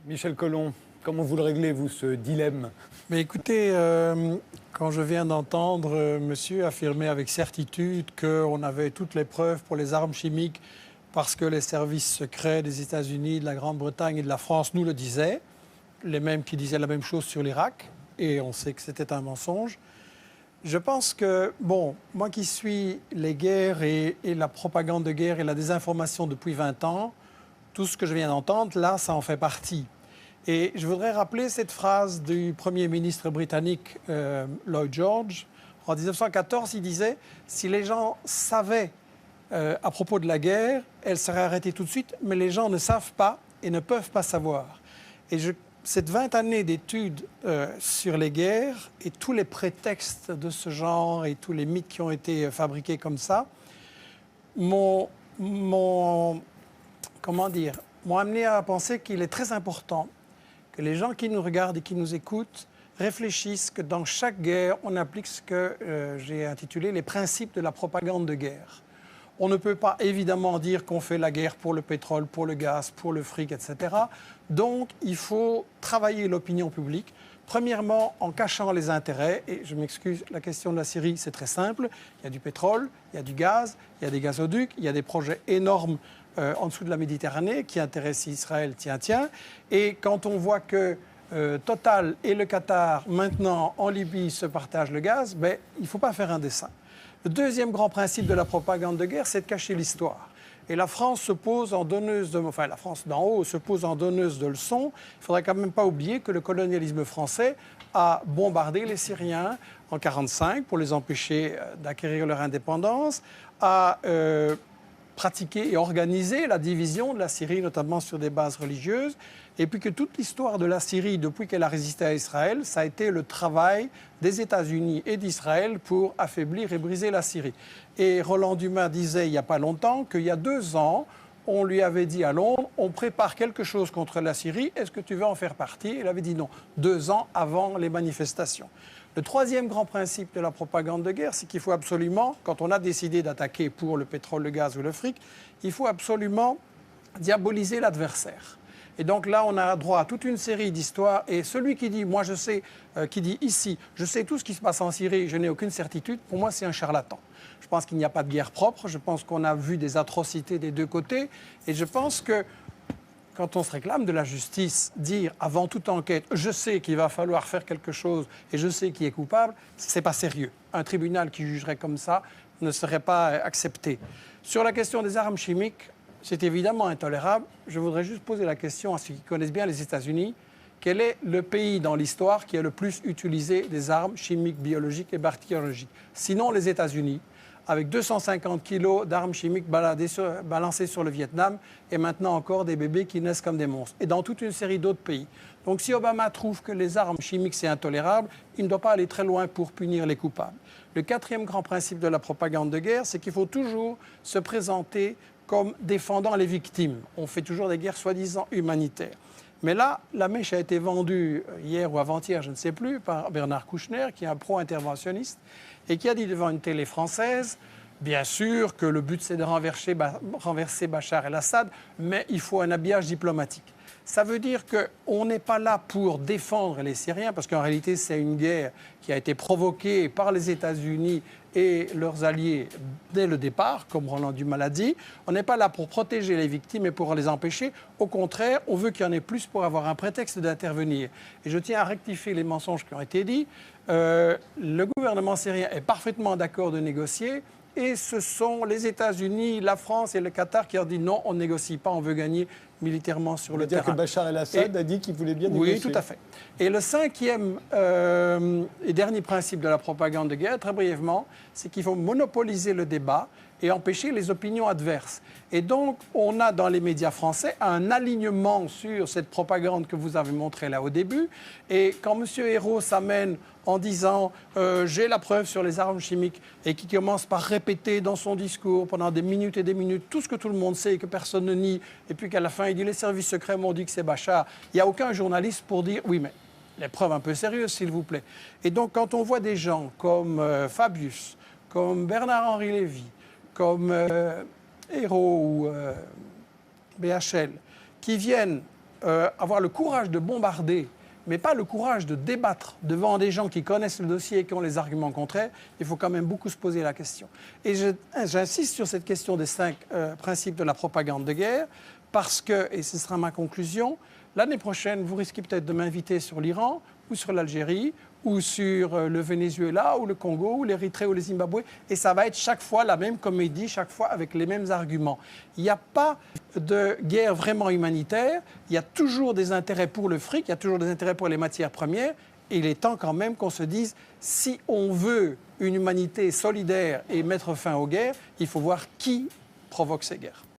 Michel Collomb, comment vous le réglez, vous, ce dilemme? Mais écoutez, quand je viens d'entendre monsieur affirmer avec certitude qu'on avait toutes les preuves pour les armes chimiques parce que les services secrets des États-Unis, de la Grande-Bretagne et de la France nous le disaient, les mêmes qui disaient la même chose sur l'Irak, et on sait que c'était un mensonge. Je pense que, bon, moi qui suis les guerres et la propagande de guerre et la désinformation depuis 20 ans, tout ce que je viens d'entendre, là, ça en fait partie. Et je voudrais rappeler cette phrase du Premier ministre britannique Lloyd George. En 1914, il disait « Si les gens savaient à propos de la guerre, elle serait arrêtée tout de suite, mais les gens ne savent pas et ne peuvent pas savoir. » Et cette 20 années d'études sur les guerres et tous les prétextes de ce genre et tous les mythes qui ont été fabriqués comme ça m'ont amené à penser qu'il est très important que les gens qui nous regardent et qui nous écoutent réfléchissent que dans chaque guerre, on applique ce que j'ai intitulé les principes de la propagande de guerre. On ne peut pas évidemment dire qu'on fait la guerre pour le pétrole, pour le gaz, pour le fric, etc. Donc, il faut travailler l'opinion publique. Premièrement, en cachant les intérêts. Et je m'excuse, la question de la Syrie, c'est très simple. Il y a du pétrole, il y a du gaz, il y a des gazoducs, il y a des projets énormes en dessous de la Méditerranée qui intéressent Israël, tiens. Et quand on voit que Total et le Qatar, maintenant en Libye, se partagent le gaz, ben, il ne faut pas faire un dessin. Le deuxième grand principe de la propagande de guerre, c'est de cacher l'histoire. Et la France se pose en donneuse de... Enfin, la France d'en haut se pose en donneuse de leçons. Il ne faudrait quand même pas oublier que le colonialisme français a bombardé les Syriens en 1945 pour les empêcher d'acquérir leur indépendance, a pratiqué et organisé la division de la Syrie, notamment sur des bases religieuses, et puis que toute l'histoire de la Syrie, depuis qu'elle a résisté à Israël, ça a été le travail des États-Unis et d'Israël pour affaiblir et briser la Syrie. Et Roland Dumas disait il n'y a pas longtemps qu'il y a 2 ans, on lui avait dit à Londres, on prépare quelque chose contre la Syrie, est-ce que tu veux en faire partie? Il avait dit non, 2 ans avant les manifestations. Le troisième grand principe de la propagande de guerre, c'est qu'il faut absolument, quand on a décidé d'attaquer pour le pétrole, le gaz ou le fric, il faut absolument diaboliser l'adversaire. Et donc là, on a droit à toute une série d'histoires. Et celui qui dit, moi je sais, qui dit ici, je sais tout ce qui se passe en Syrie, je n'ai aucune certitude, pour moi c'est un charlatan. Je pense qu'il n'y a pas de guerre propre, je pense qu'on a vu des atrocités des deux côtés. Et je pense que quand on se réclame de la justice, dire avant toute enquête, je sais qu'il va falloir faire quelque chose et je sais qui est coupable, c'est pas sérieux. Un tribunal qui jugerait comme ça ne serait pas accepté. Sur la question des armes chimiques, c'est évidemment intolérable. Je voudrais juste poser la question à ceux qui connaissent bien les États-Unis. Quel est le pays dans l'histoire qui a le plus utilisé des armes chimiques, biologiques et bactériologiques? Sinon, les États-Unis, avec 250 kilos d'armes chimiques balancées sur le Vietnam et maintenant encore des bébés qui naissent comme des monstres. Et dans toute une série d'autres pays. Donc si Obama trouve que les armes chimiques, c'est intolérable, il ne doit pas aller très loin pour punir les coupables. Le quatrième grand principe de la propagande de guerre, c'est qu'il faut toujours se présenter comme défendant les victimes. On fait toujours des guerres soi-disant humanitaires. Mais là, la mèche a été vendue hier ou avant-hier, je ne sais plus, par Bernard Kouchner, qui est un pro-interventionniste, et qui a dit devant une télé française, bien sûr que le but c'est de renverser Bachar el-Assad, mais il faut un habillage diplomatique. Ça veut dire qu'on n'est pas là pour défendre les Syriens, parce qu'en réalité, c'est une guerre qui a été provoquée par les États-Unis et leurs alliés dès le départ, comme Roland Dumas l'a dit. On n'est pas là pour protéger les victimes et pour les empêcher. Au contraire, on veut qu'il y en ait plus pour avoir un prétexte d'intervenir. Et je tiens à rectifier les mensonges qui ont été dits. Le gouvernement syrien est parfaitement d'accord de négocier. Et ce sont les États-Unis, la France et le Qatar qui ont dit non, on ne négocie pas, on veut gagner militairement sur le terrain. C'est-à-dire que Bachar el-Assad a dit qu'il voulait bien négocier. Oui, tout à fait. Et le cinquième et dernier principe de la propagande de guerre, très brièvement, c'est qu'il faut monopoliser le débat et empêcher les opinions adverses. Et donc, on a dans les médias français un alignement sur cette propagande que vous avez montrée là au début. Et quand M. Hérault s'amène en disant « j'ai la preuve sur les armes chimiques » et qui commence par répéter dans son discours pendant des minutes et des minutes tout ce que tout le monde sait et que personne ne nie, et puis qu'à la fin, il dit « les services secrets m'ont dit que c'est Bachar », il n'y a aucun journaliste pour dire « oui, mais les preuves un peu sérieuses, s'il vous plaît ». Et donc, quand on voit des gens comme Fabius, comme Bernard-Henri Lévy, comme Hérault ou BHL, qui viennent avoir le courage de bombarder, mais pas le courage de débattre devant des gens qui connaissent le dossier et qui ont les arguments contraires, il faut quand même beaucoup se poser la question. Et j'insiste sur cette question des 5 principes de la propagande de guerre, parce que, et ce sera ma conclusion, l'année prochaine, vous risquez peut-être de m'inviter sur l'Iran, ou sur l'Algérie, ou sur le Venezuela, ou le Congo, ou l'Érythrée, ou le Zimbabwe, et ça va être chaque fois la même comédie, chaque fois avec les mêmes arguments. Il n'y a pas de guerre vraiment humanitaire, il y a toujours des intérêts pour le fric, il y a toujours des intérêts pour les matières premières, et il est temps quand même qu'on se dise, si on veut une humanité solidaire et mettre fin aux guerres, il faut voir qui provoque ces guerres.